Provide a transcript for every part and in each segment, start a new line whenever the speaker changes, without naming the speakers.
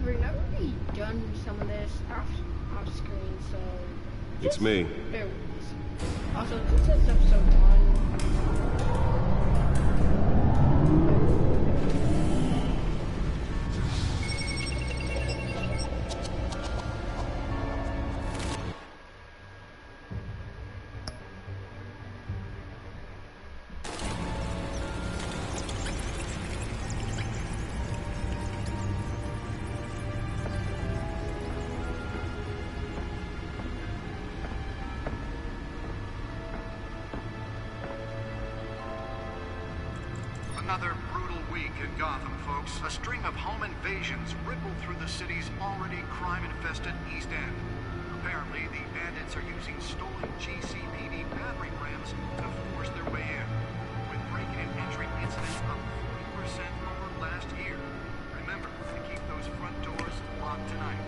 we've never really done some of this off screen, so
It's me.
Bear with us. Also, this is episode 1.
Another brutal week in Gotham, folks. A string of home invasions rippled through the city's already crime-infested East End. Apparently, the bandits are using stolen GCPD battery rams to force their way in, with break-in and entry incidents up 40% over last year. Remember to keep those front doors locked tonight.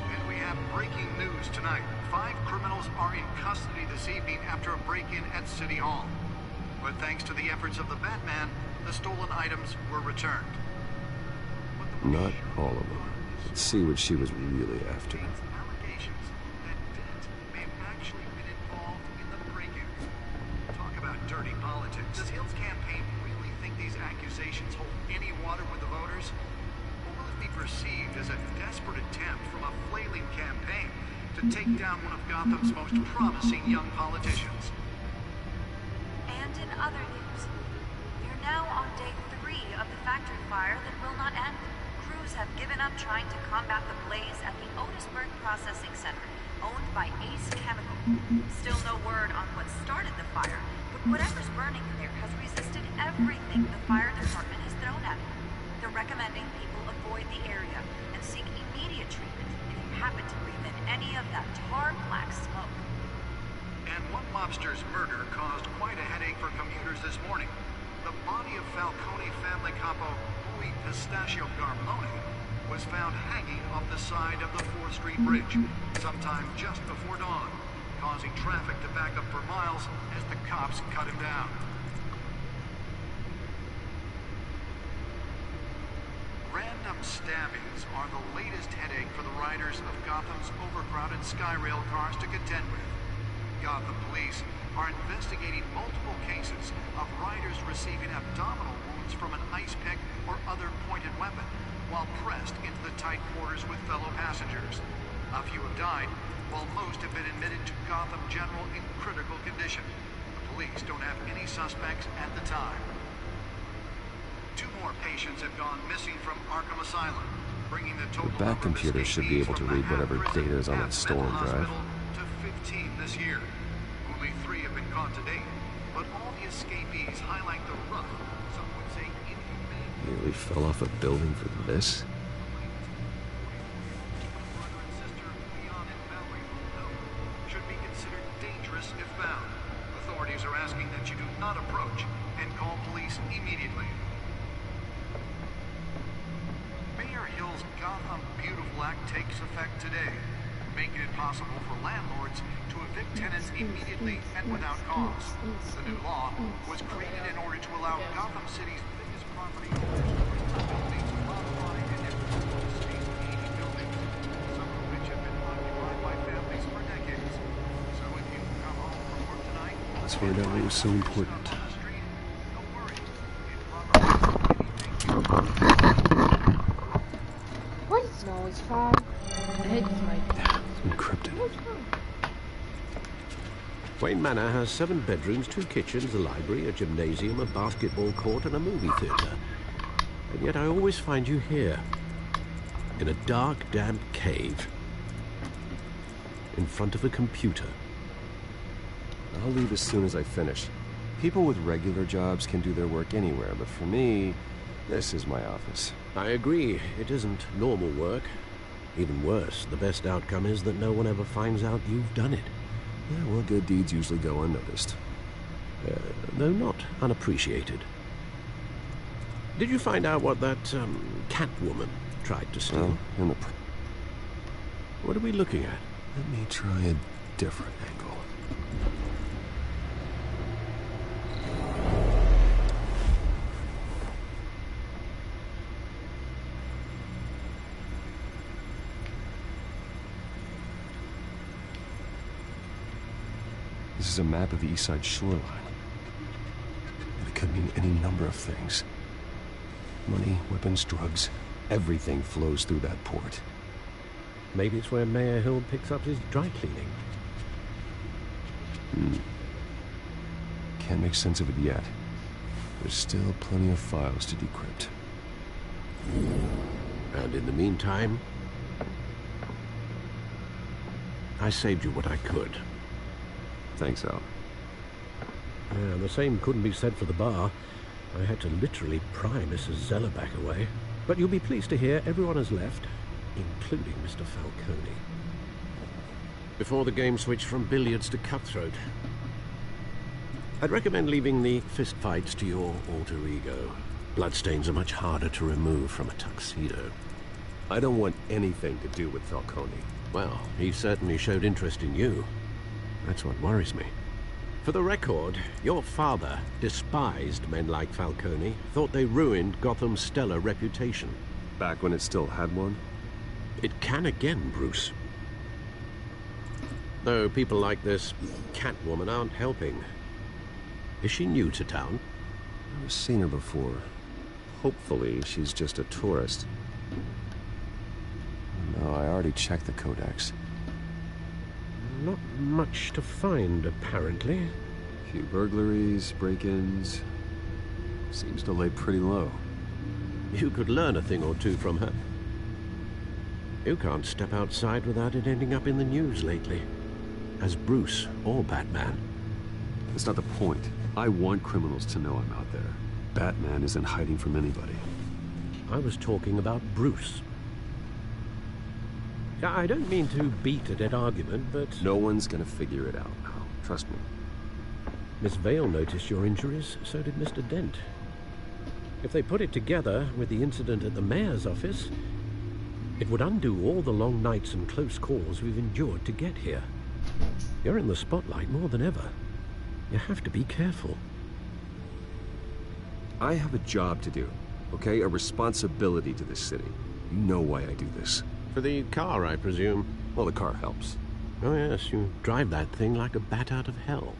And we have breaking news tonight. 5 criminals are in custody this evening after a break-in at City Hall. But thanks to the efforts of the Batman, the stolen items were returned.
Not all of them. Let's see what she was really after.
Allegations that Dent may have actually been involved in the break-in. Talk about dirty politics. Does Hill's campaign really think these accusations hold any water with the voters? Or will it be perceived as a desperate attempt from a flailing campaign to take down one of Gotham's most promising young politicians?
In other news, we're now on day 3 of the factory fire that will not end. Crews have given up trying to combat the blaze at the Otisburg Processing Center, owned by Ace Chemical. Still no word on what started the fire, but whatever's burning there has resisted everything the fire department has thrown at it. They're recommending people avoid the area and seek immediate treatment if you happen to breathe in any of that tar black smoke.
And one mobster's murder caused quite a headache for commuters this morning. The body of Falcone family capo Louis Pistachio Garmone was found hanging off the side of the 4th Street Bridge sometime just before dawn, causing traffic to back up for miles as the cops cut him down. Random stabbings are the latest headache for the riders of Gotham's overcrowded Skyrail cars to contend with. Gotham police are investigating multiple cases of riders receiving abdominal wounds from an ice pick or other pointed weapon while pressed into the tight quarters with fellow passengers. A few have died, while most have been admitted to Gotham General in critical condition. The police don't have any suspects at the time. 2 more patients have gone missing from Arkham Asylum, bringing the total
The back computer should be able to read whatever data is on that stolen drive.
To 15 this year. Only 3 have been caught to date, but all the escapees highlight the rough, some would say inhumane.
Nearly fell off a building for this.
Brother and sister Leon and Valerie Luneau should be considered dangerous if found. Authorities are asking that you do not approach and call police immediately. Mayor Hill's Gotham Beautiful Act takes effect today, making it possible for landlords to evict tenants immediately and without cause. The new law was created in order to allow Gotham City's biggest property owners to buildings modified and influence the city's 80 buildings, some of which have been occupied by families for decades. So if you come home from work tonight,
Let's find out what was so important.
on the street, don't worry. It probably
What? No, it's fine. It's like...
It's encrypted.
What's wrong?
Wayne Manor has 7 bedrooms, 2 kitchens, a library, a gymnasium, a basketball court, and a movie theatre. And yet I always find you here, in a dark, damp cave, in front of a computer.
I'll leave as soon as I finish. People with regular jobs can do their work anywhere, but for me, this is my office.
I agree, it isn't normal work. Even worse, the best outcome is that no one ever finds out you've done it.
Yeah, well, good deeds usually go unnoticed.
Though not unappreciated. Did you find out what that, Catwoman tried to steal?
Well,
What are we looking at?
let me try a different angle. This is a map of the East Side shoreline. It could mean any number of things. Money, weapons, drugs, everything flows through that port.
Maybe it's where Mayor Hill picks up his dry cleaning.
Can't make sense of it yet. There's still plenty of files to decrypt.
And in the meantime, I saved you what I could.
Thanks, Al.
And the same couldn't be said for the bar. I had to literally pry Mrs. Zellerback away. But you'll be pleased to hear everyone has left, including Mr. Falcone. Before the game switched from billiards to cutthroat. I'd recommend leaving the fistfights to your alter ego. Bloodstains are much harder to remove from a tuxedo.
I don't want anything to do with Falcone.
Well, he certainly showed interest in you. That's what worries me. For the record, your father despised men like Falcone, thought they ruined Gotham's stellar reputation.
Back when it still had one?
It can again, Bruce. Though people like this Catwoman aren't helping. Is she new to town?
I've seen her before. Hopefully, she's just a tourist. No, I already checked the codex.
Not much to find, apparently.
A few burglaries, break-ins. Seems to lay pretty low.
You could learn a thing or two from her. You can't step outside without it ending up in the news lately. As Bruce or Batman.
That's not the point. I want criminals to know I'm out there. Batman isn't hiding from anybody.
I was talking about Bruce. I don't mean to beat a dead argument, but...
No one's gonna figure it out now. Trust me.
Miss Vale noticed your injuries, so did Mr. Dent. If they put it together with the incident at the mayor's office, it would undo all the long nights and close calls we've endured to get here. You're in the spotlight more than ever. You have to be careful.
I have a job to do, okay? A responsibility to this city. You know why I do this.
For the car, I presume.
Well, the car helps.
Oh yes, you drive that thing like a bat out of hell.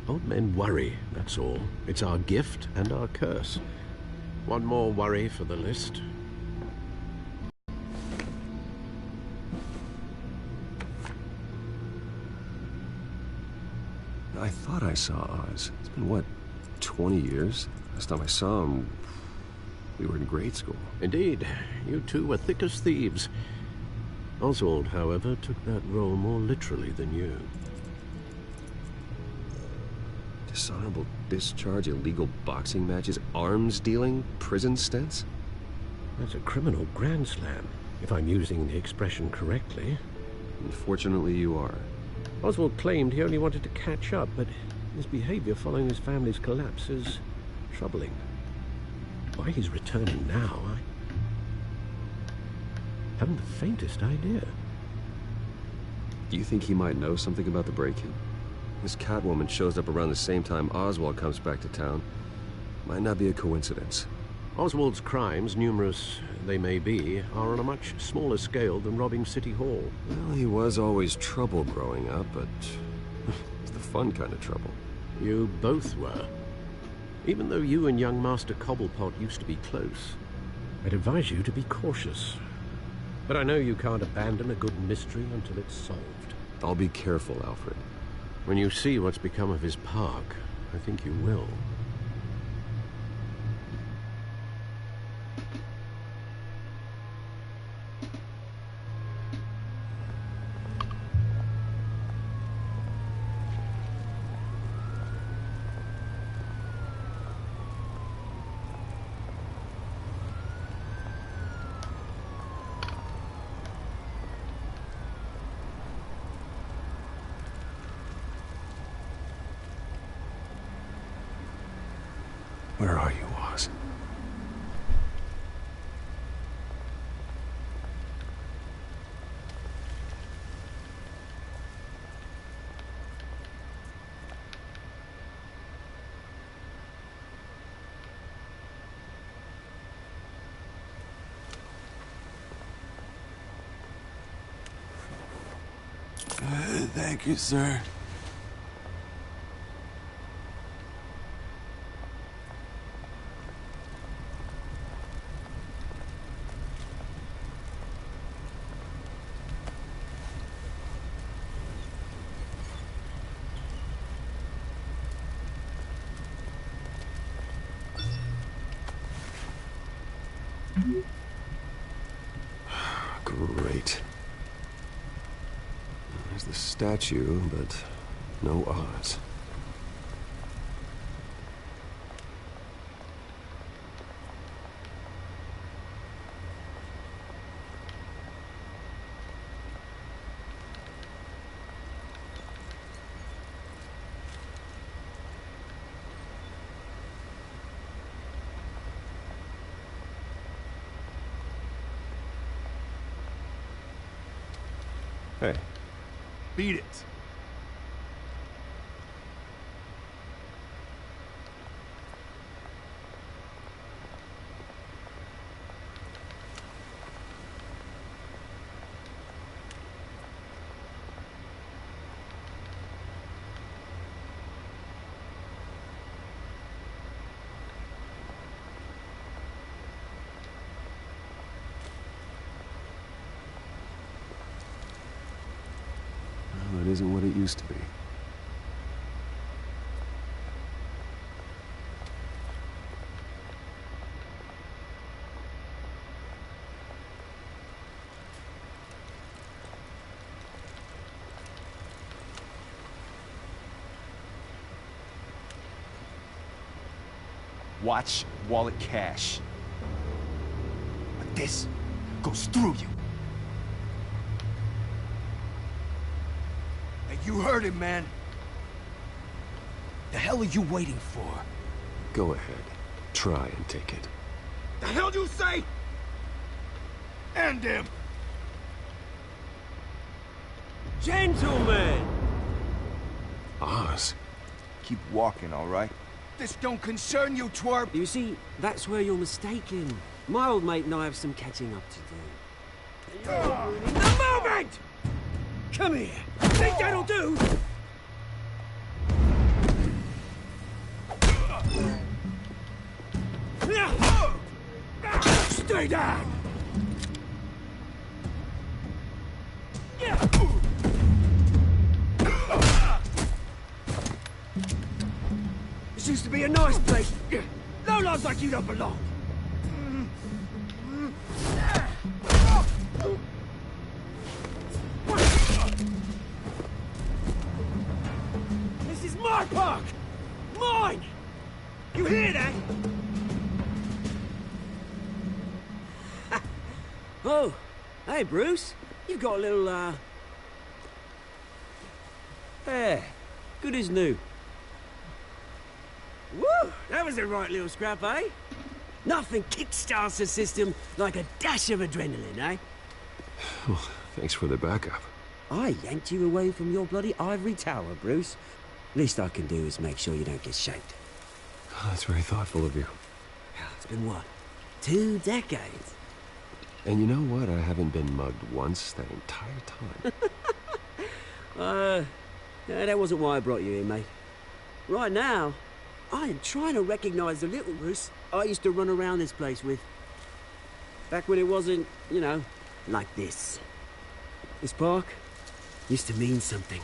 Old men worry, that's all. It's our gift and our curse. One more worry for the list.
I thought I saw Oz. It's been, what, 20 years? Last time I saw him, we were in grade school.
Indeed, you two were thick as thieves. Oswald, however, took that role more literally than you.
Dishonorable discharge, illegal boxing matches, arms dealing, prison stints?
That's a criminal grand slam, if I'm using the expression correctly.
Unfortunately, you are.
Oswald claimed he only wanted to catch up, but his behavior following his family's collapse is troubling. Why he's returning now, I haven't the faintest idea.
Do you think he might know something about the break-in? This Catwoman shows up around the same time Oswald comes back to town. Might not be a coincidence.
Oswald's crimes, numerous they may be, are on a much smaller scale than robbing City Hall.
Well, he was always trouble growing up, but it's the fun kind of trouble.
You both were. Even though you and young Master Cobblepot used to be close, I'd advise you to be cautious. But I know you can't abandon a good mystery until it's solved.
I'll be careful, Alfred.
When you see what's become of his park, I think you will.
Where are you, Oz?
Thank you, sir.
Great. There's the statue, but no Oz. Hey.
Beat it.
Well, it isn't what it used to be.
Watch wallet cash. But this goes through you. Hey, you heard him, man. The hell are you waiting for?
Go ahead. Try and take it.
The hell you say? End him!
Gentlemen!
Oz?
Keep walking, all right? This don't concern you, twerp!
You see, that's where you're mistaken. My old mate and I have some catching up to do. The moment! Come here! Think that'll do? Stay down! This used to be a nice place. No lives like you don't belong. This is my park! Mine! You hear that? Oh, hey Bruce. You've got a little, hair. Good as new. Woo! That was a right little scrap, eh? Nothing kickstarts the system like a dash of adrenaline, eh?
Well, thanks for the backup.
I yanked you away from your bloody ivory tower, Bruce. Least I can do is make sure you don't get shanked.
Oh, that's very thoughtful of you.
It's been what? 2 decades?
And you know what? I haven't been mugged once that entire time.
Yeah, that wasn't why I brought you here, mate. Right now, I am trying to recognize the little Bruce I used to run around this place with. Back when it wasn't, you know, like this. This park used to mean something.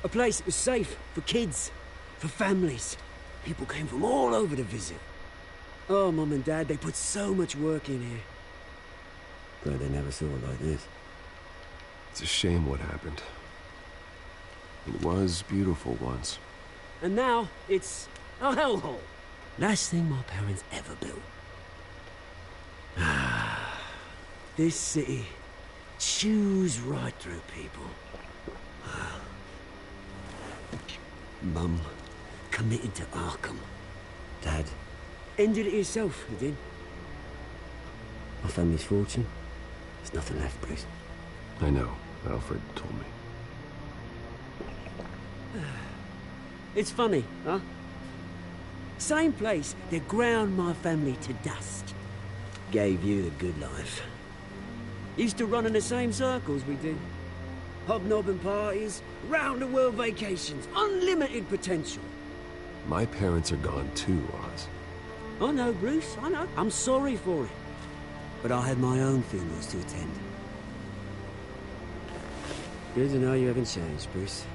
A place that was safe for kids, for families. People came from all over to visit. Oh, Mum and Dad, they put so much work in here. Glad they never saw it like this.
It's a shame what happened. It was beautiful once.
And now, it's a hellhole. Last thing my parents ever built. This city chews right through people. Mum committed to Arkham. Dad ended it himself, he did. My family's fortune, there's nothing left, Bruce.
I know. Alfred told me.
It's funny, huh? Same place that ground my family to dust. Gave you the good life. Used to run in the same circles we did. Hobnobbing parties, round-the-world vacations, unlimited potential.
My parents are gone too, Oz.
I know, Bruce, I know. I'm sorry for it. But I had my own funerals to attend. Good to know you haven't changed, Bruce.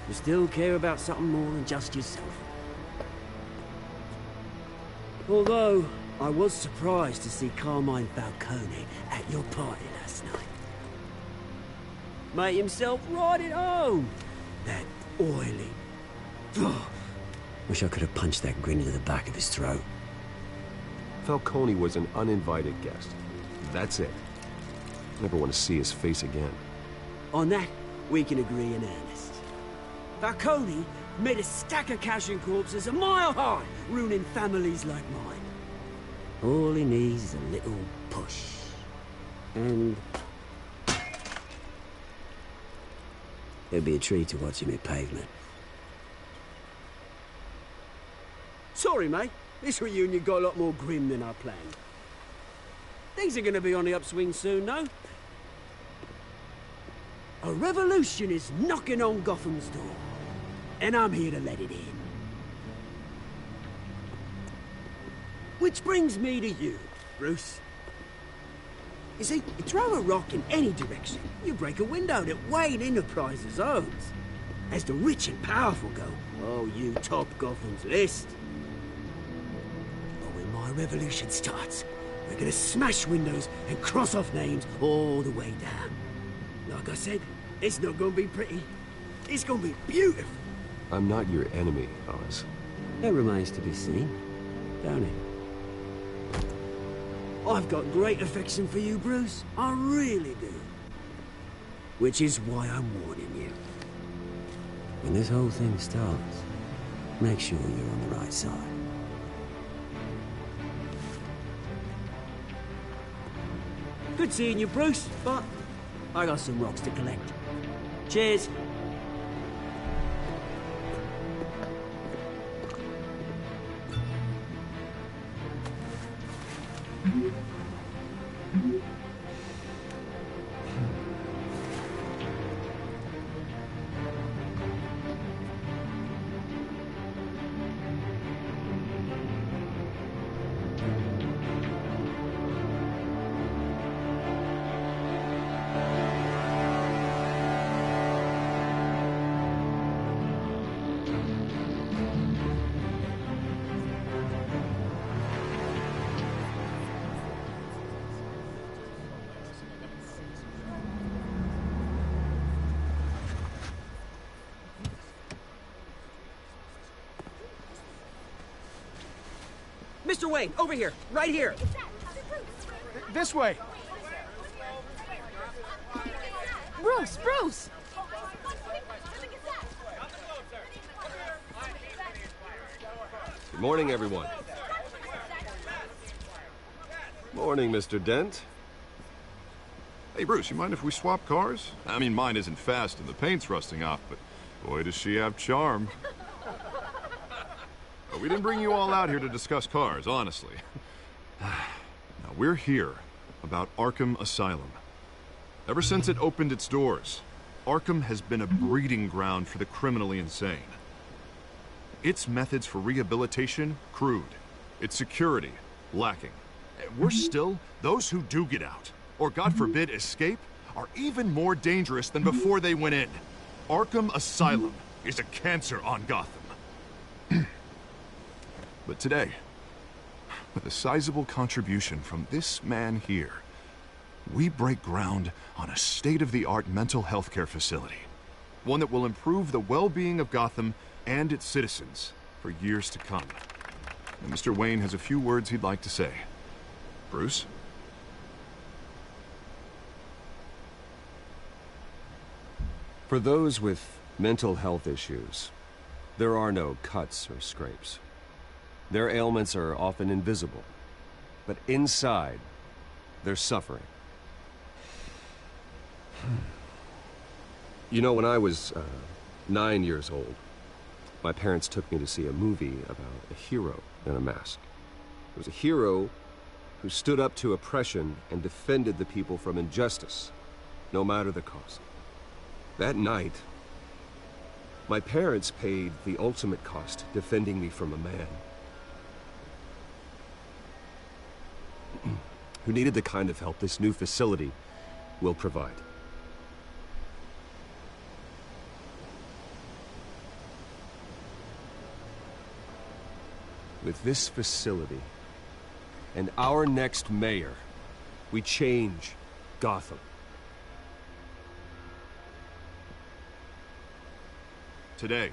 You still care about something more than just yourself. Although, I was surprised to see Carmine Falcone at your party last night. Made himself right at home. That oily... Wish I could have punched that grin into the back of his throat.
Falcone was an uninvited guest. That's it. Never want to see his face again.
On that, we can agree in earnest. Falcone made a stack of cash and corpses a mile high, ruining families like mine. All he needs is a little push. And... it'll be a treat to watch him hit pavement. Sorry, mate. This reunion got a lot more grim than I planned. Things are gonna be on the upswing soon, though. A revolution is knocking on Gotham's door. And I'm here to let it in. Which brings me to you, Bruce. You see, you throw a rock in any direction, you break a window that Wayne Enterprises owns. As the rich and powerful go, oh, you top Gotham's list. But when my revolution starts, we're gonna smash windows and cross off names all the way down. Like I said, it's not gonna be pretty. It's gonna be beautiful.
I'm not your enemy, Oz.
That remains to be seen, don't it? I've got great affection for you, Bruce. I really do. Which is why I'm warning you. When this whole thing starts, make sure you're on the right side. Good seeing you, Bruce, but I got some rocks to collect. Cheers. Mr. Wayne, over here, right here.
This way.
Bruce, Bruce!
Good morning, everyone. Morning, Mr. Dent.
Hey, Bruce, you mind if we swap cars? I mean, mine isn't fast and the paint's rusting off, but boy, does she have charm. But we didn't bring you all out here to discuss cars, honestly. Now, we're here about Arkham Asylum. Ever since it opened its doors, Arkham has been a breeding ground for the criminally insane. Its methods for rehabilitation, crude. Its security, lacking. Worse still, those who do get out, or God forbid escape, are even more dangerous than before they went in. Arkham Asylum is a cancer on Gotham. But today, with a sizable contribution from this man here, we break ground on a state-of-the-art mental health care facility. One that will improve the well-being of Gotham and its citizens for years to come. And Mr. Wayne has a few words he'd like to say. Bruce?
For those with mental health issues, there are no cuts or scrapes. Their ailments are often invisible, but inside, they're suffering. You know, when I was 9 years old, my parents took me to see a movie about a hero in a mask. It was a hero who stood up to oppression and defended the people from injustice, no matter the cost. That night, my parents paid the ultimate cost defending me from a man who needed the kind of help this new facility will provide. With this facility and our next mayor, we change Gotham.
Today,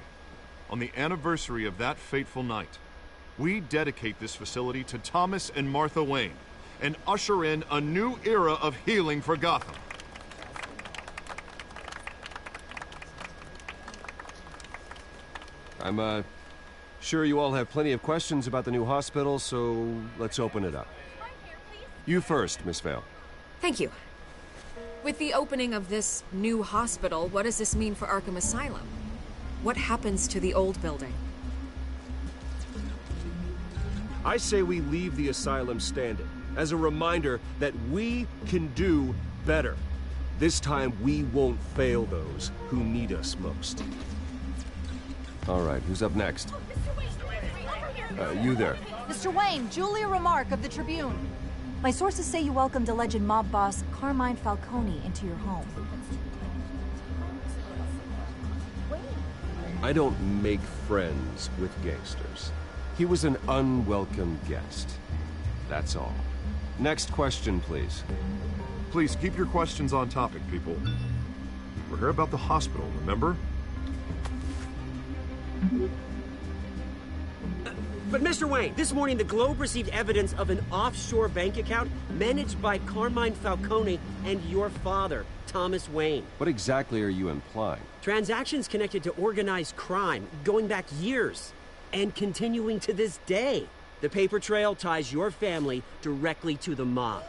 on the anniversary of that fateful night, we dedicate this facility to Thomas and Martha Wayne and usher in a new era of healing for Gotham.
I'm, sure you all have plenty of questions about the new hospital, so let's open it up. You first, Miss Vale.
Thank you. With the opening of this new hospital, what does this mean for Arkham Asylum? What happens to the old building?
I say we leave the asylum standing as a reminder that we can do better. This time we won't fail those who need us most. All right, who's up next? You there.
Mr. Wayne, Julia Remark of the Tribune. My sources say you welcomed alleged mob boss Carmine Falcone into your home.
I don't make friends with gangsters. He was an unwelcome guest. That's all. Next question, please.
Please keep your questions on topic, people. We're here about the hospital, remember?
But Mr. Wayne, this morning the Globe received evidence of an offshore bank account managed by Carmine Falcone and your father, Thomas Wayne.
What exactly are you implying?
Transactions connected to organized crime, going back years, and continuing to this day. The paper trail ties your family directly to the mob.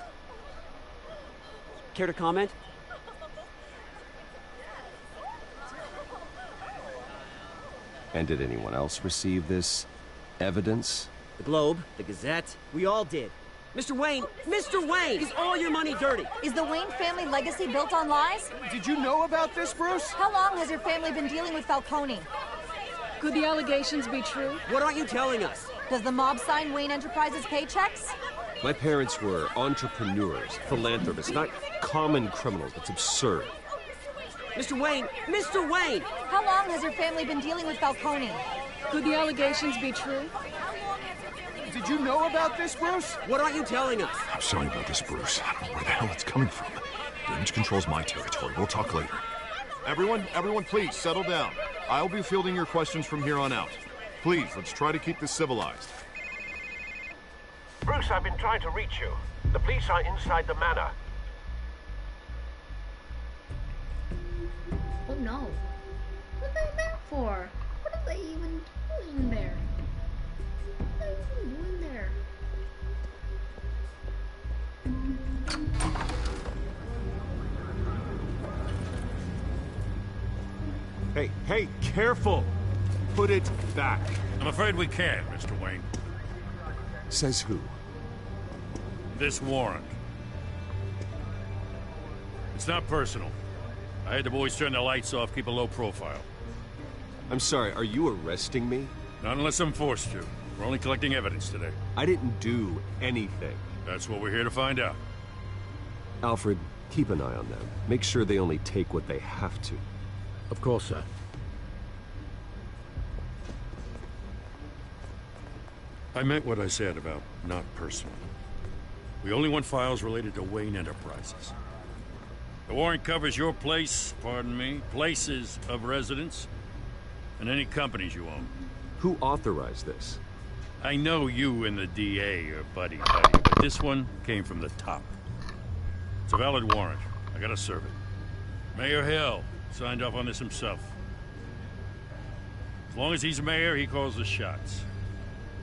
Care to comment?
And did anyone else receive this evidence?
The Globe, the Gazette, we all did. Mr. Wayne, is all your money dirty?
Is the Wayne family legacy built on lies?
Did you know about this, Bruce?
How long has your family been dealing with Falcone?
Could the allegations be true?
What aren't you telling us?
Does the mob sign Wayne Enterprises paychecks?
My parents were entrepreneurs, philanthropists, not common criminals. That's absurd.
Mr. Wayne!
How long has your family been dealing with Falcone?
Could the allegations be true?
Did you know about this, Bruce?
What aren't you telling us?
I'm sorry about this, Bruce. I don't know where the hell it's coming from. Damage control's my territory. We'll talk later. Everyone, please, settle down. I'll be fielding your questions from here on out. Please, let's try to keep this civilized.
Bruce, I've been trying to reach you. The police are inside the manor.
Oh no. What are they there for? What are they even doing there? What are they even doing there?
Hey, careful! Put it back.
I'm afraid we can't, Mr. Wayne.
Says who?
This warrant. It's not personal. I had the boys turn the lights off, keep a low profile.
I'm sorry, are you arresting me?
Not unless I'm forced to. We're only collecting evidence today.
I didn't do anything.
That's what we're here to find out.
Alfred, keep an eye on them. Make sure they only take what they have to.
Of course, sir.
I meant what I said about not personal. We only want files related to Wayne Enterprises. The warrant covers your place, pardon me, places of residence, and any companies you own.
Who authorized this?
I know you and the DA are buddy-buddy, but this one came from the top. It's a valid warrant. I gotta serve it. Mayor Hill signed off on this himself. As long as he's mayor, he calls the shots.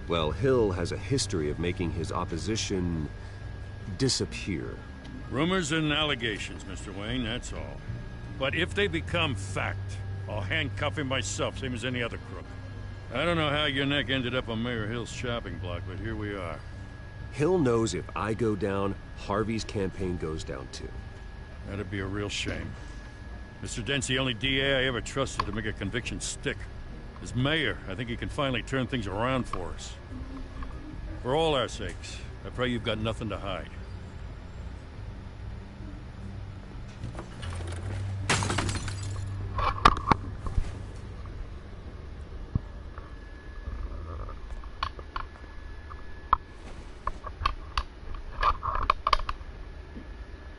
Well, Hill has a history of making his opposition disappear.
Rumors and allegations, Mr. Wayne, that's all. But if they become fact, I'll handcuff him myself, same as any other crook. I don't know how your neck ended up on Mayor Hill's shopping block, but here we are.
Hill knows if I go down, Harvey's campaign goes down too.
That'd be a real shame. Mr. Dent's the only DA I ever trusted to make a conviction stick. As mayor, I think he can finally turn things around for us. For all our sakes, I pray you've got nothing to hide.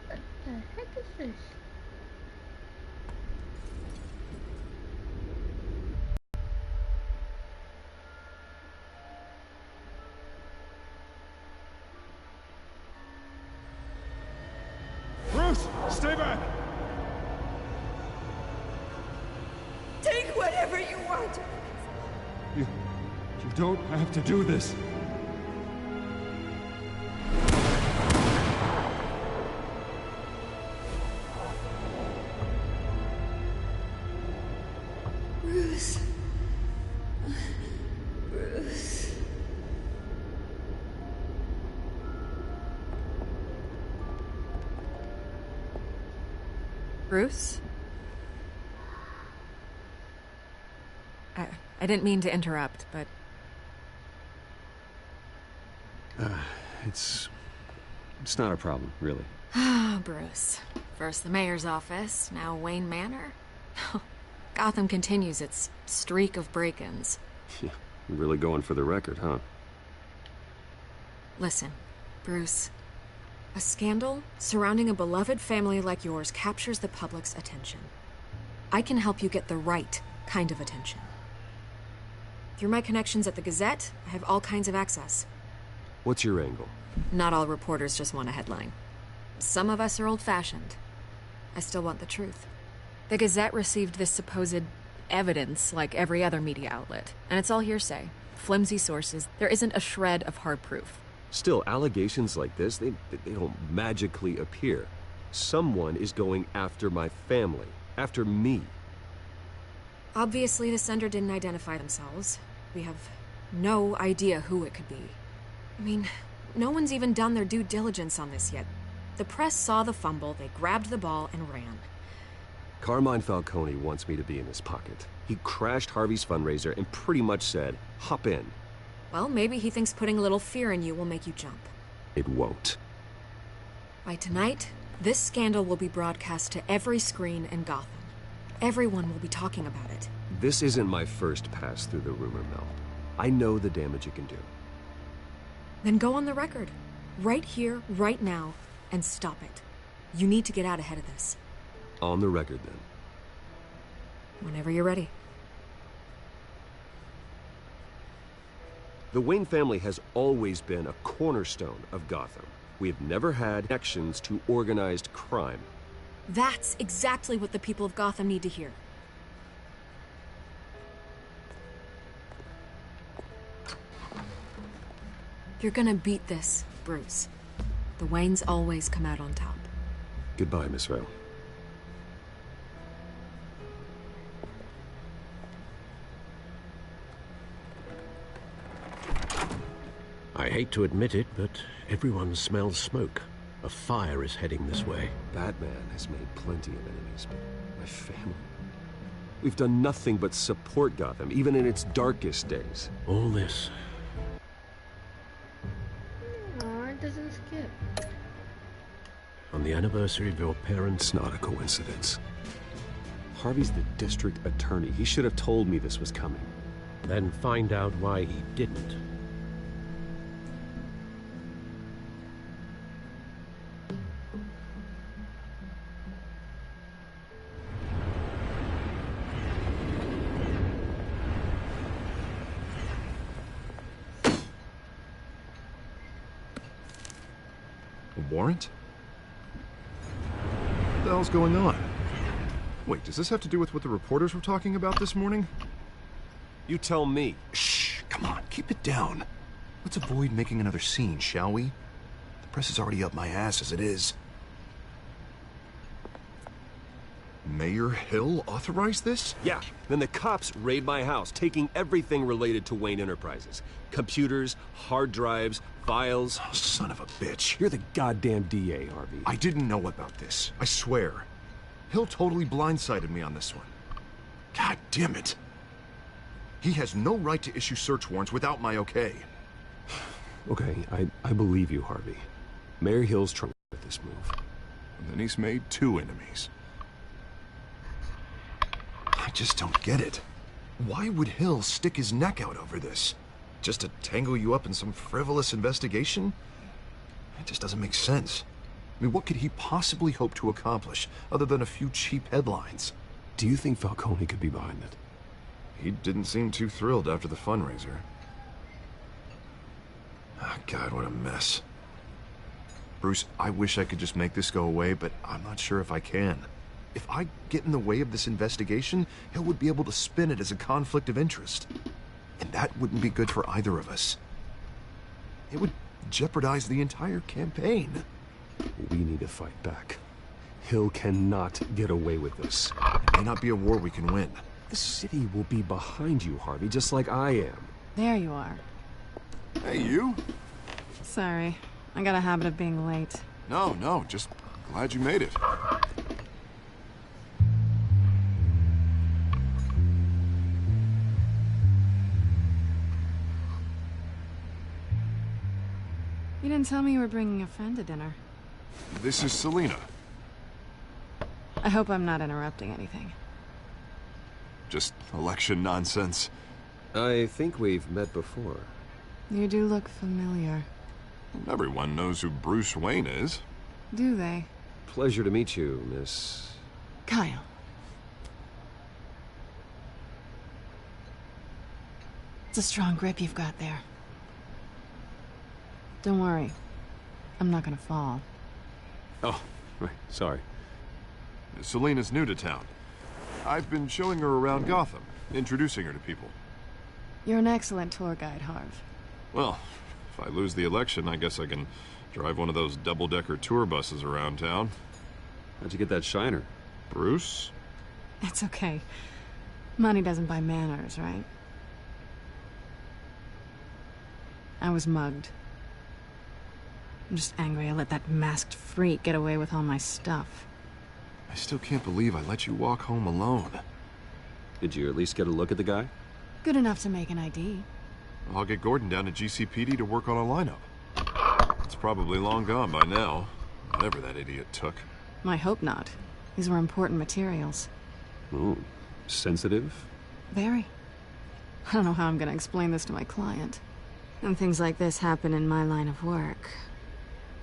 What the heck is this?
Bruce, stay back!
Take whatever you want.
You don't have to do this.
Bruce. Bruce.
Bruce? I didn't mean to interrupt, but...
It's not a problem, really.
Ah, Bruce. First the mayor's office, now Wayne Manor. Gotham continues its streak of break-ins.
Yeah, you're really going for the record, huh?
Listen, Bruce. A scandal surrounding a beloved family like yours captures the public's attention. I can help you get the right kind of attention. Through my connections at the Gazette, I have all kinds of access.
What's your angle?
Not all reporters just want a headline. Some of us are old-fashioned. I still want the truth. The Gazette received this supposed evidence like every other media outlet, and it's all hearsay. Flimsy sources. There isn't a shred of hard proof.
Still, allegations like this, they don't magically appear. Someone is going after my family, after me.
Obviously, the sender didn't identify themselves. We have no idea who it could be. I mean, no one's even done their due diligence on this yet. The press saw the fumble, they grabbed the ball and ran.
Carmine Falcone wants me to be in his pocket. He crashed Harvey's fundraiser and pretty much said, hop in.
Well, maybe he thinks putting a little fear in you will make you jump.
It won't.
By tonight, this scandal will be broadcast to every screen in Gotham. Everyone will be talking about it.
This isn't my first pass through the rumor mill. I know the damage it can do.
Then go on the record. Right here, right now, and stop it. You need to get out ahead of this.
On the record, then.
Whenever you're ready.
The Wayne family has always been a cornerstone of Gotham. We have never had connections to organized crime.
That's exactly what the people of Gotham need to hear. You're gonna beat this, Bruce. The Waynes always come out on top.
Goodbye, Miss Vale.
I hate to admit it, but everyone smells smoke. A fire is heading this way.
Batman has made plenty of enemies, but my family... We've done nothing but support Gotham, even in its darkest days.
All this...
Aw, it doesn't skip.
on the anniversary of your parents'...
It's not a coincidence. Harvey's the district attorney. He should have told me this was coming.
Then find out why he didn't.
A warrant? What the hell's going on? Wait, does this have to do with what the reporters were talking about this morning?
You tell me.
Shh, come on, keep it down. Let's avoid making another scene, shall we? The press is already up my ass as it is.
Mayor Hill authorized this?
Yeah, then the cops raid my house, taking everything related to Wayne Enterprises. Computers, hard drives, files.
Oh, son of a bitch.
You're the goddamn DA, Harvey.
I didn't know about this, I swear.
Hill totally blindsided me on this one. God damn it. He has no right to issue search warrants without my okay.
Okay, I believe you, Harvey. Mayor Hill's trying with this move.
And then he's made 2 enemies. I just don't get it. Why would Hill stick his neck out over this? Just to tangle you up in some frivolous investigation? It just doesn't make sense. I mean, what could he possibly hope to accomplish other than a few cheap headlines?
Do you think Falcone could be behind it?
He didn't seem too thrilled after the fundraiser. Oh, God, what a mess. Bruce, I wish I could just make this go away, but I'm not sure if I can. If I get in the way of this investigation, Hill would be able to spin it as a conflict of interest. And that wouldn't be good for either of us. It would jeopardize the entire campaign.
We need to fight back. Hill cannot get away with this.
It may not be a war we can win.
The city will be behind you, Harvey, just like I am.
There you are.
Hey, you?
Sorry. I got a habit of being late.
No, just glad you made it.
You didn't tell me you were bringing a friend to dinner.
This is Selina.
I hope I'm not interrupting anything.
Just election nonsense.
I think we've met before.
You do look familiar.
Everyone knows who Bruce Wayne is.
Do they?
Pleasure to meet you, Miss...
Kyle. It's a strong grip you've got there. Don't worry. I'm not gonna fall.
Oh, right, sorry.
Selina's new to town. I've been showing her around Gotham, introducing her to people.
You're an excellent tour guide, Harv.
Well, if I lose the election, I guess I can drive one of those double-decker tour buses around town.
How'd you get that shiner?
Bruce?
It's okay. Money doesn't buy manners, right? I was mugged. I'm just angry I let that masked freak get away with all my stuff.
I still can't believe I let you walk home alone.
Did you at least get a look at the guy?
Good enough to make an ID.
I'll get Gordon down to GCPD to work on a lineup. It's probably long gone by now, whatever that idiot took.
I hope not. These were important materials.
Ooh, sensitive?
Very. I don't know how I'm gonna explain this to my client. When things like this happen in my line of work,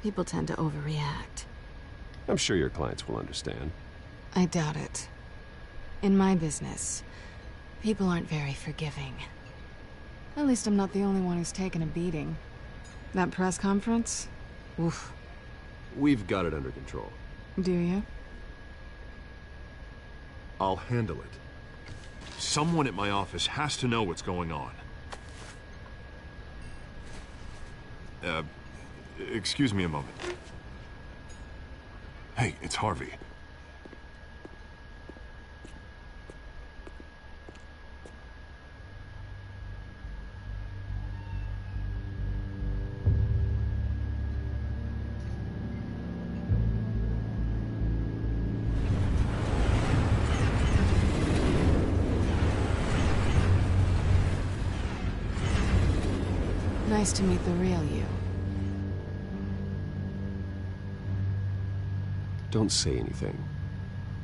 people tend to overreact.
I'm sure your clients will understand.
I doubt it. In my business, people aren't very forgiving. At least I'm not the only one who's taken a beating. That press conference? Oof.
We've got it under control.
Do you?
I'll handle it. Someone at my office has to know what's going on. Excuse me a moment. Hey, it's Harvey.
Nice to meet the real you.
Don't say anything.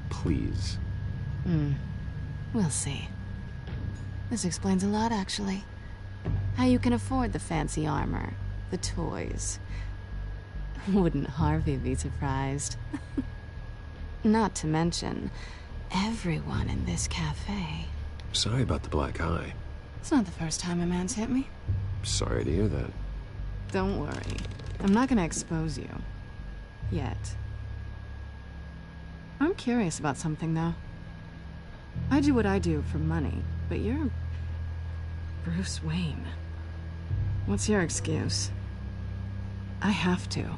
Please.
We'll see. This explains a lot, actually. How you can afford the fancy armor, the toys. Wouldn't Harvey be surprised? Not to mention, everyone in this cafe.
Sorry about the black eye.
It's not the first time a man's hit me.
Sorry to hear that.
Don't worry. I'm not gonna expose you. Yet. I'm curious about something, though. I do what I do for money, but you're... Bruce Wayne. What's your excuse? I have to.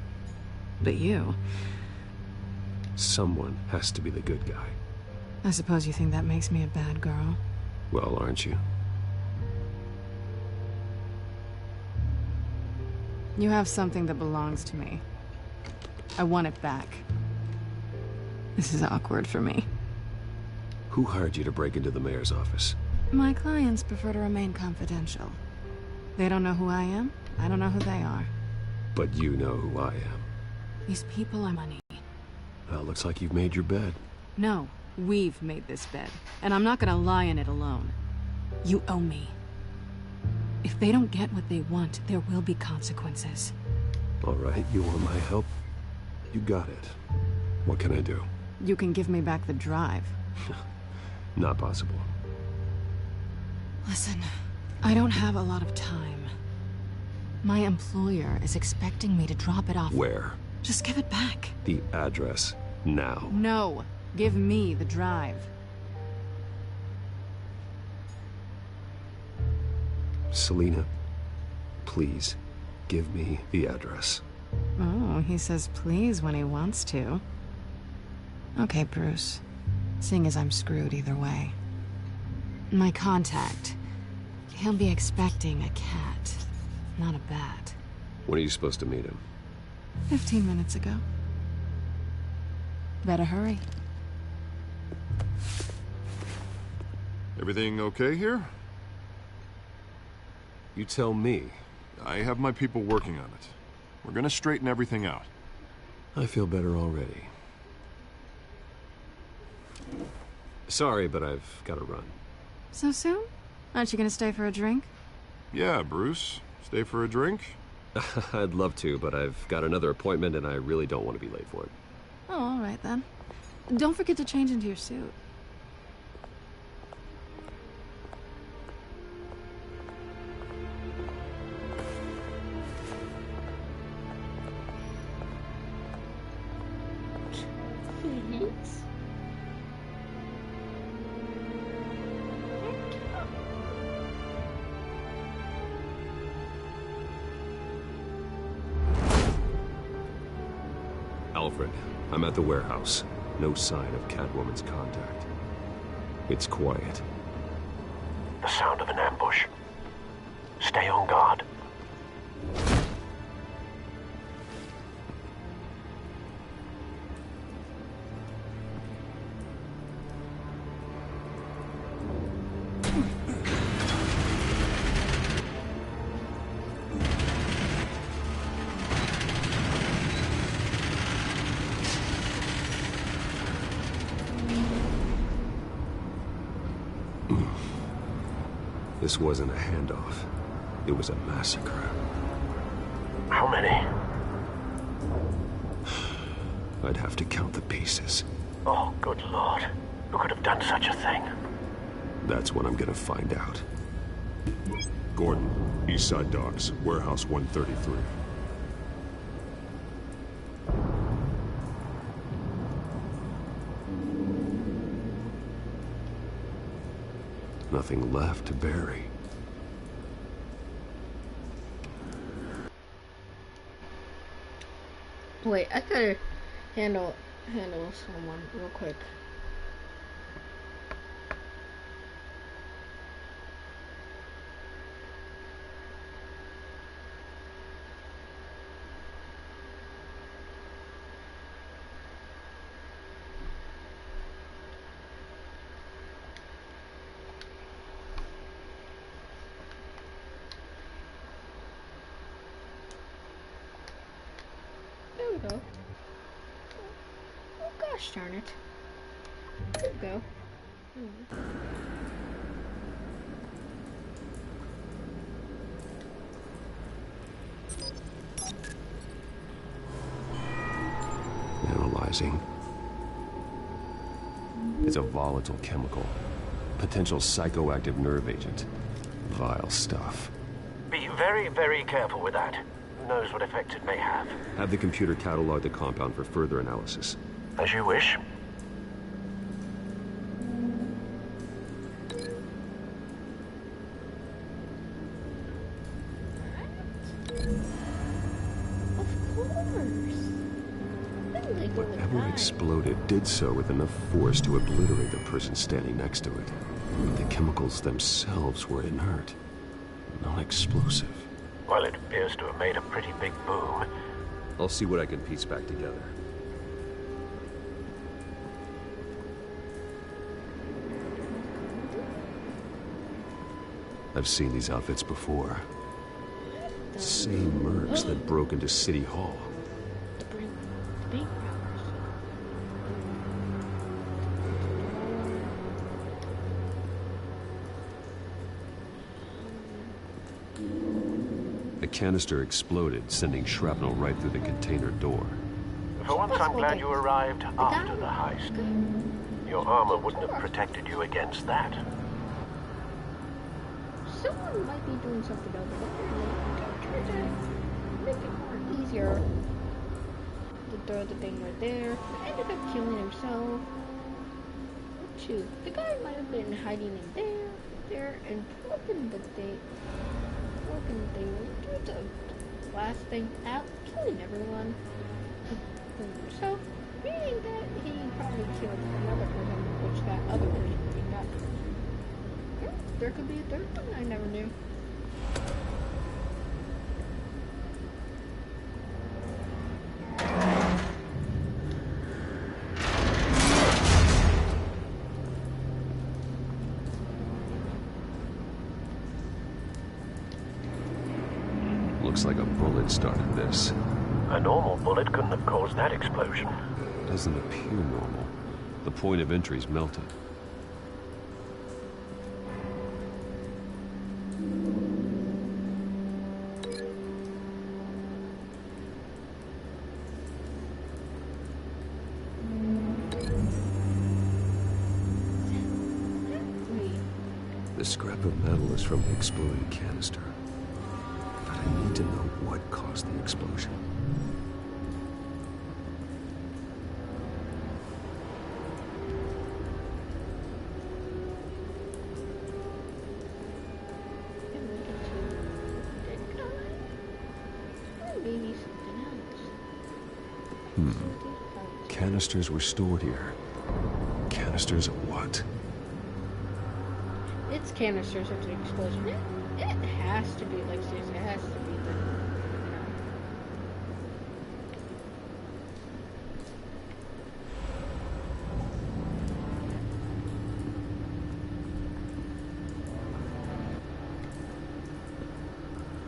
But you...
Someone has to be the good guy.
I suppose you think that makes me a bad girl?
Well, aren't you?
You have something that belongs to me. I want it back. This is awkward for me.
Who hired you to break into the mayor's office?
My clients prefer to remain confidential. They don't know who I am. I don't know who they are.
But you know who I am.
These people are money.
Well, looks like you've made your bed.
No, we've made this bed. And I'm not gonna lie in it alone. You owe me. If they don't get what they want, there will be consequences.
All right, you want my help? You got it. What can I do?
You can give me back the drive.
Not possible.
Listen, I don't have a lot of time. My employer is expecting me to drop it off.
Where?
Just give it back.
The address, now.
No, give me the drive.
Selina, please, give me the address.
Oh, he says please when he wants to. Okay, Bruce. Seeing as I'm screwed either way. My contact. He'll be expecting a cat, not a bat.
When are you supposed to meet him?
15 minutes ago. Better hurry.
Everything okay here?
You tell me.
I have my people working on it. We're gonna straighten everything out.
I feel better already. Sorry, but I've got to run.
So soon? Aren't you gonna stay for a drink?
Yeah, Bruce. Stay for a drink?
I'd love to, but I've got another appointment and I really don't want to be late for it.
Oh, all right then. Don't forget to change into your suit.
Alfred, I'm at the warehouse. No sign of Catwoman's contact. It's quiet.
The sound of an ambush. Stay on guard.
This wasn't a handoff. It was a massacre.
How many?
I'd have to count the pieces.
Oh, good Lord. Who could have done such a thing?
That's what I'm gonna find out. Gordon, Eastside Docks, Warehouse 133. Nothing left to bury.
Wait, I gotta handle someone real quick. There we go. Oh gosh darn it. There we go.
Analyzing. It's a volatile chemical. Potential psychoactive nerve agent. Vile stuff.
Be very, very careful with that. Who knows what effect it may have.
Have the computer catalog the compound for further analysis.
As you wish.
Whatever exploded did so with enough force to obliterate the person standing next to it. The chemicals themselves were inert, non-explosive.
Well, it appears to have made a pretty big boom.
I'll see what I can piece back together. I've seen these outfits before. Same mercs that broke into City Hall.
The bank robbers.
A canister exploded, sending shrapnel right through the container door.
For once, I'm glad you arrived after the heist. Your armor wouldn't have protected you against that.
Someone might be doing something over there. Try to make it more easier to throw the thing right there. He ended up killing himself. Shoot, the guy might have been hiding in there, and broken the thing. Do the last thing out, killing everyone. So, meaning that he probably killed another person, which that other person did not. Yeah, there could be a third one I never knew.
Looks like a bullet started this.
A normal bullet couldn't have caused that explosion.
Doesn't appear normal. The point of entry's melted. The scrap of metal is from the exploding canister. But I need to know what caused the explosion. Canisters were stored here. Canisters of what?
It's canisters of the explosion. It has to be like this. It has to be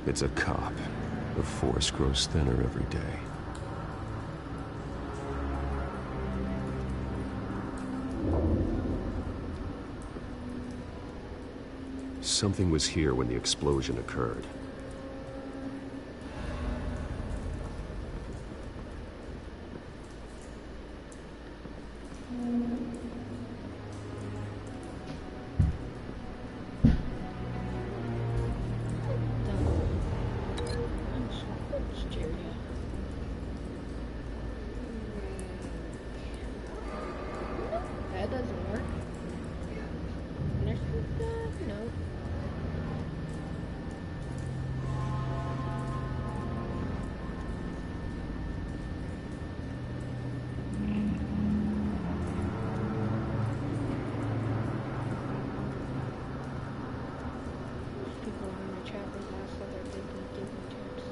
the.
It's a cop. The force grows thinner every day. Something was here when the explosion occurred.
That doesn't work. No. People in the chat right now, so that they can give me tips.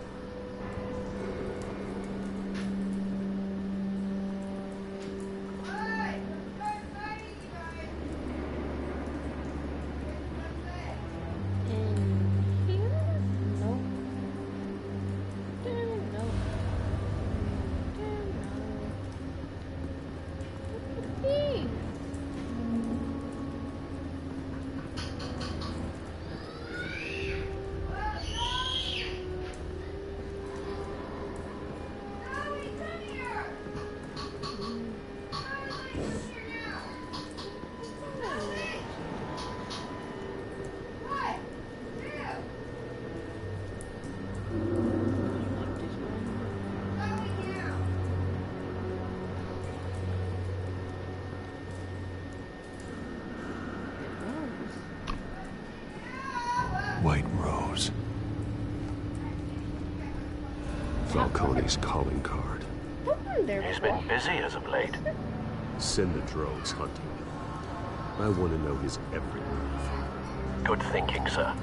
White Rose. Falcone's calling card.
He's been busy as of late.
Send the drones hunting. I want to know his every move.
Good thinking, sir.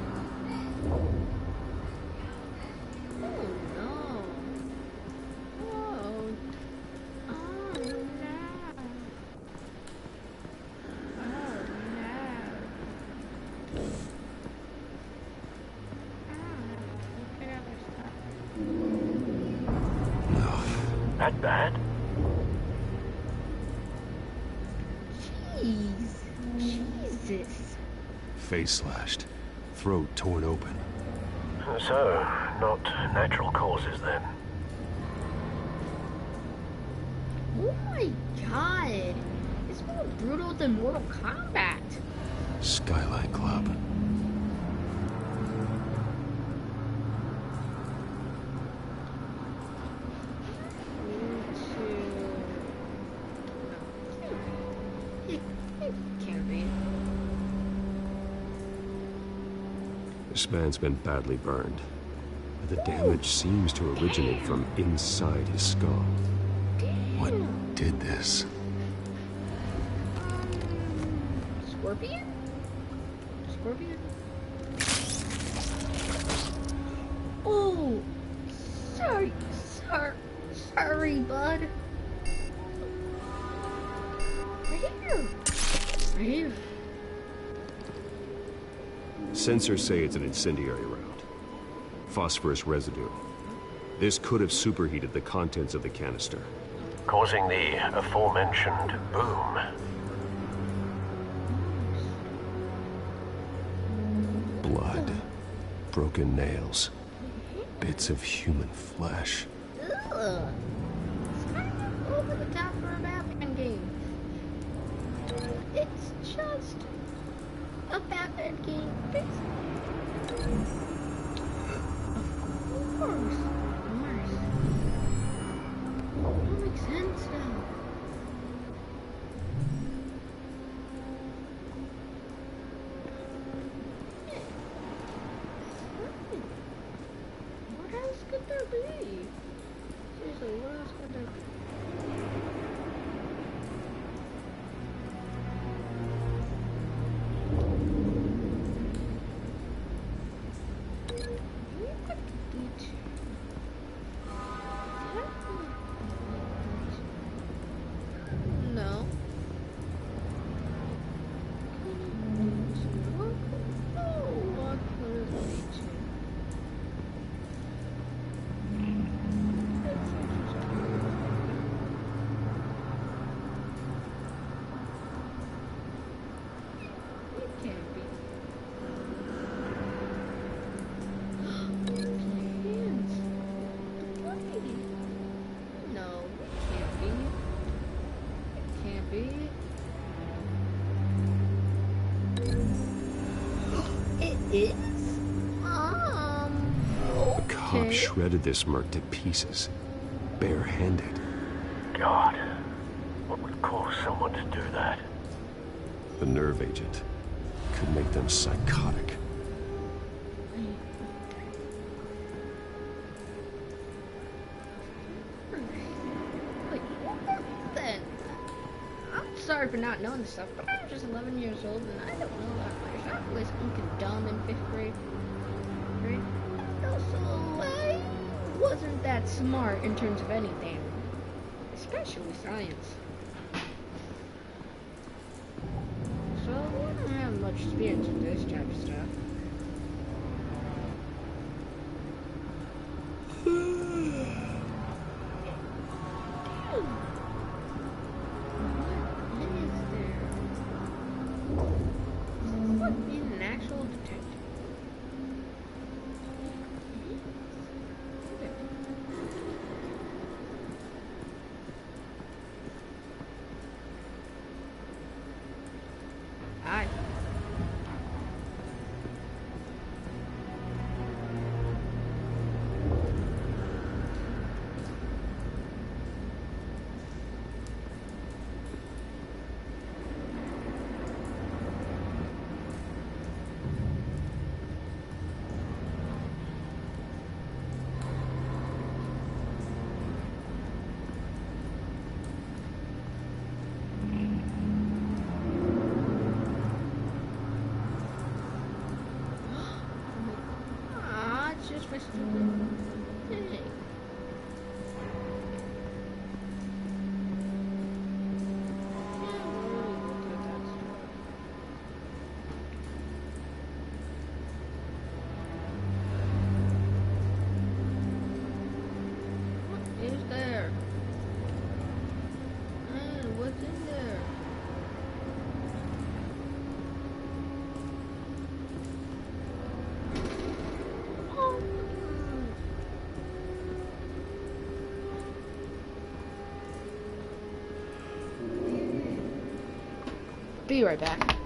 That bad?
Jesus.
Face slashed. Throat torn open.
So, not natural causes then.
Oh my god. It's more brutal than Mortal Kombat.
Skyline Club. This man's been badly burned. The damage seems to originate from inside his skull. What did this?
Scorpion? Scorpion? Oh! Sorry, bud. Right here.
Sensors say it's an incendiary round. Phosphorus residue. This could have superheated the contents of the canister,
causing the aforementioned boom.
Blood. Broken nails. Bits of human flesh.
Ugh. It's kind of over the top for a Batman game. It's just a Batman game, basically. Of course. That makes sense now. What else could there be? Seriously, what else could there be? No. What could it lead to? It can't be. Plans. No, it can't be. It can't be. It is?
The cop
Okay.
shredded this merc to pieces. Barehanded.
God, what would cause someone to do that?
The nerve agent could make them psychotic.
Wait, then, I'm sorry for not knowing this stuff, but I'm just 11 years old and I don't know that much. I was dumb in 5th grade. Also, I wasn't that smart in terms of anything, especially science. So I don't have much experience with this type of stuff. What is an actual detective? Hi. Be right back.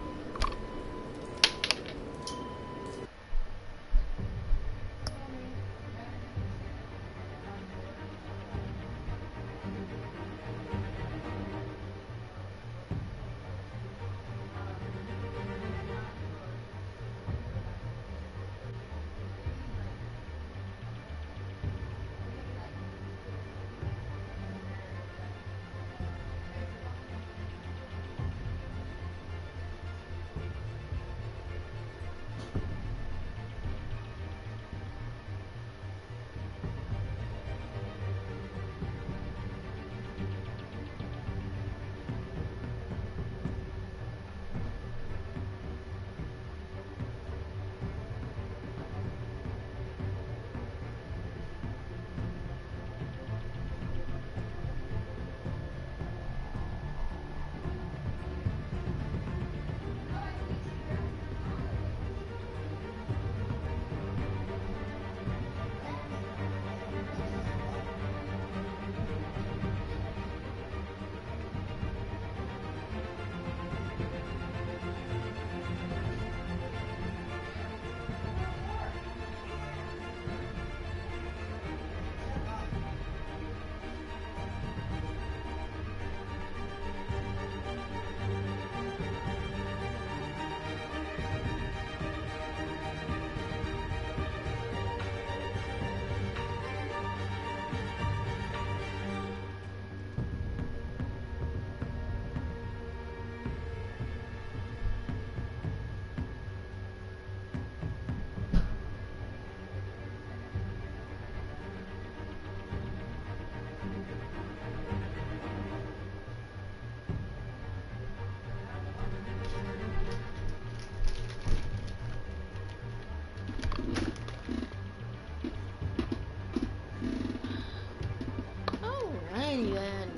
Alrighty then.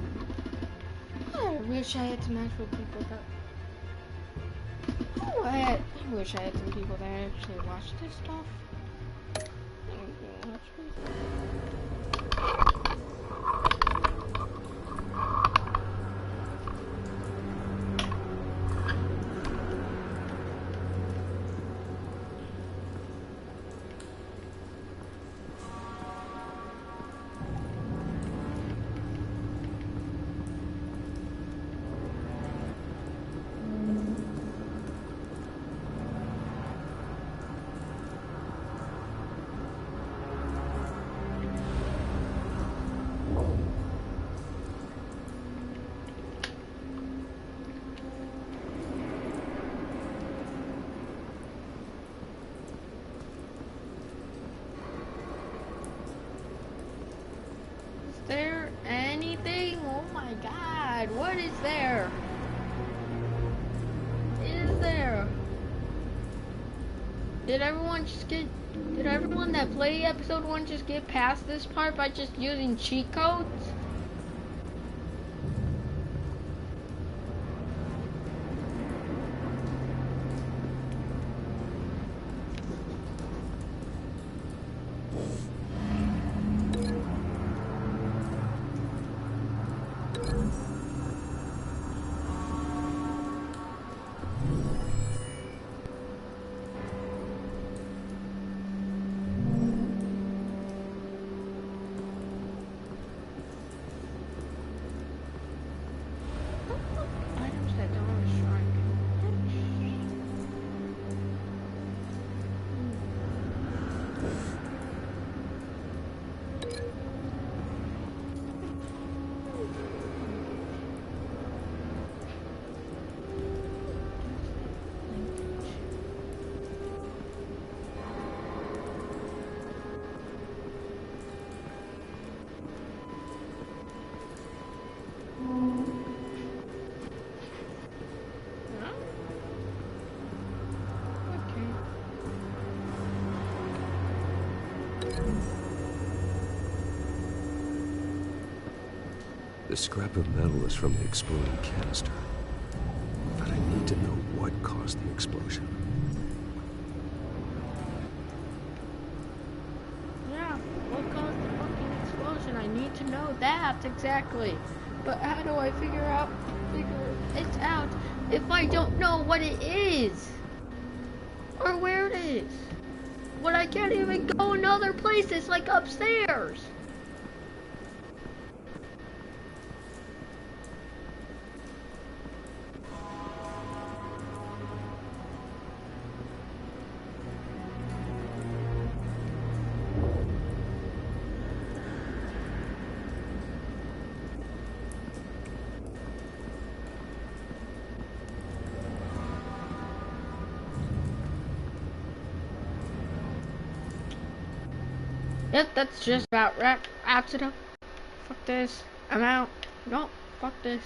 I wish I had some actual people that. What? I wish I had some people that actually watch this stuff. There anything? Oh my god, what is there? Is there? Did everyone that played episode 1 just get past this part by just using cheat codes?
The scrap of metal is from the exploding canister. But I need to know what caused the explosion.
Yeah, what caused the fucking explosion? I need to know that exactly. But how do I figure it out if I don't know what it is or where it is? When I can't even go in other places like upstairs. Yep, that's just about wraps it up. Fuck this. I'm out. Nope, fuck this.